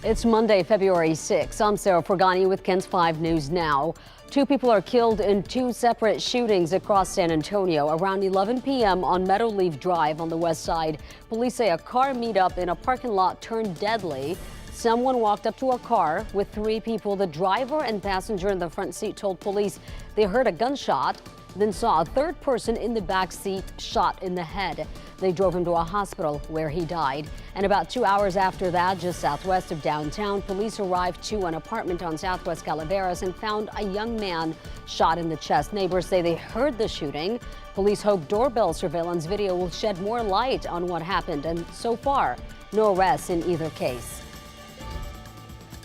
It's Monday, February 6th. I'm Sarah Forgani with KENS 5 News Now. 2 people are killed in 2 separate shootings across San Antonio around 11 p.m. on Meadowleaf Drive on the west side. Police say a car meetup in a parking lot turned deadly. Someone walked up to a car with 3 people. The driver and passenger in the front seat told police they heard a gunshot, then saw a 3rd person in the back seat shot in the head. They drove him to a hospital where he died. And about 2 hours after that, just southwest of downtown, police arrived to an apartment on Southwest Calaveras and found a young man shot in the chest. Neighbors say they heard the shooting. Police hope doorbell surveillance video will shed more light on what happened. And so far, no arrests in either case.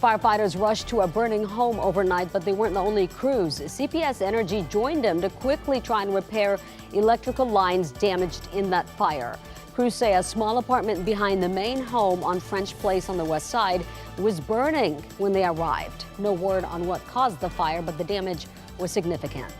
Firefighters rushed to a burning home overnight, but they weren't the only crews. CPS Energy joined them to quickly try and repair electrical lines damaged in that fire. Crews say a small apartment behind the main home on French Place on the west side was burning when they arrived. No word on what caused the fire, but the damage was significant.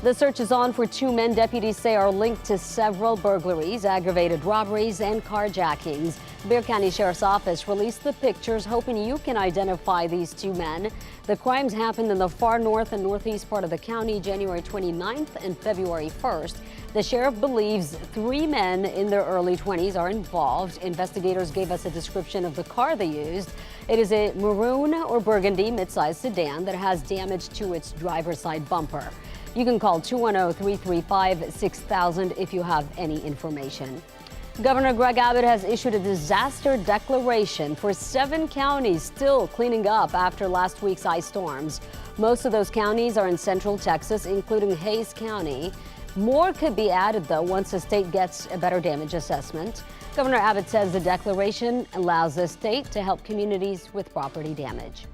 The search is on for 2 men deputies say are linked to several burglaries, aggravated robberies, and carjackings. Bexar County Sheriff's Office released the pictures, hoping you can identify these 2 men. The crimes happened in the far north and northeast part of the county, January 29th and February 1st. The sheriff believes 3 men in their early 20s are involved. Investigators gave us a description of the car they used. It is a maroon or burgundy midsize sedan that has damage to its driver's side bumper. You can call 210-335-6000 if you have any information. Governor Greg Abbott has issued a disaster declaration for 7 counties still cleaning up after last week's ice storms. Most of those counties are in central Texas, including Hays County. More could be added, though, once the state gets a better damage assessment. Governor Abbott says the declaration allows the state to help communities with property damage.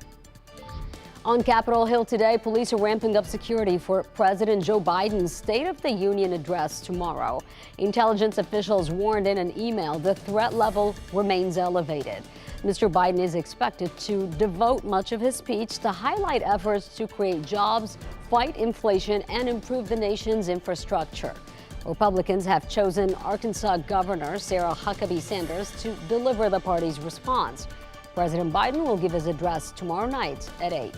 On Capitol Hill today, police are ramping up security for President Joe Biden's State of the Union address tomorrow. Intelligence officials warned in an email the threat level remains elevated. Mr. Biden is expected to devote much of his speech to highlight efforts to create jobs, fight inflation, and improve the nation's infrastructure. Republicans have chosen Arkansas Governor Sarah Huckabee Sanders to deliver the party's response. President Biden will give his address tomorrow night at 8.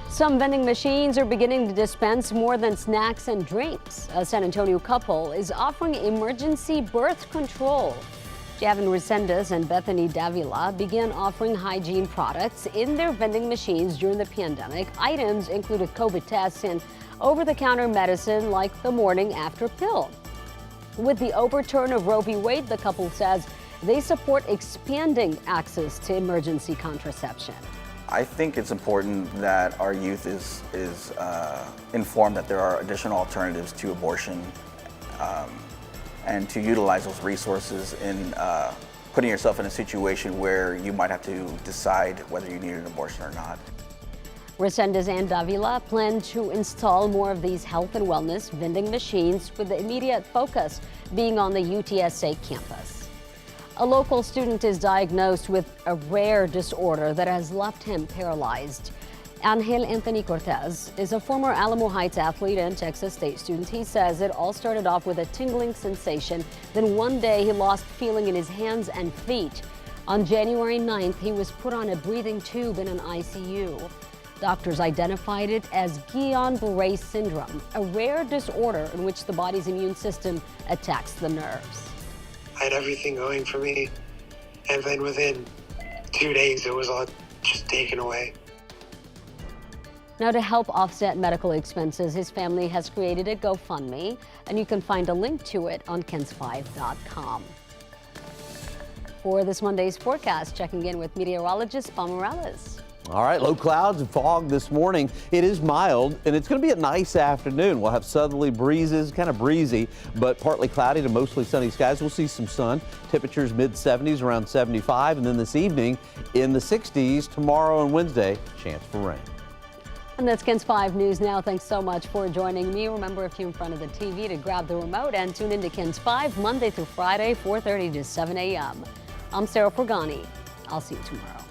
Some vending machines are beginning to dispense more than snacks and drinks. A San Antonio couple is offering emergency birth control. Javin Resendez and Bethany Davila began offering hygiene products in their vending machines during the pandemic. Items included COVID tests and over-the-counter medicine like the morning after pill. With the overturn of Roe v. Wade, the couple says they support expanding access to emergency contraception. I think it's important that our youth is informed that there are additional alternatives to abortion and to utilize those resources in putting yourself in a situation where you might have to decide whether you need an abortion or not. Resendez and Davila plan to install more of these health and wellness vending machines, with the immediate focus being on the UTSA campus. A local student is diagnosed with a rare disorder that has left him paralyzed. Angel Anthony Cortez is a former Alamo Heights athlete and Texas State student. He says it all started off with a tingling sensation. Then one day he lost feeling in his hands and feet. On January 9th, he was put on a breathing tube in an ICU. Doctors identified it as Guillain-Barré syndrome, a rare disorder in which the body's immune system attacks the nerves. I had everything going for me, and then within 2 days it was all just taken away. Now, to help offset medical expenses, his family has created a GoFundMe, and you can find a link to it on KENS5.com. For this Monday's forecast, checking in with meteorologist Paul Morales. All right, low clouds and fog this morning. It is mild, and it's going to be a nice afternoon. We'll have southerly breezes, kind of breezy, but partly cloudy to mostly sunny skies. We'll see some sun. Temperatures mid-70s, around 75, and then this evening in the 60s. Tomorrow and Wednesday, chance for rain. And that's KENS 5 News Now. Thanks so much for joining me. Remember, if you're in front of the TV, to grab the remote and tune into KENS 5 Monday through Friday, 4:30 to 7 a.m. I'm Sarah Forgani. I'll see you tomorrow.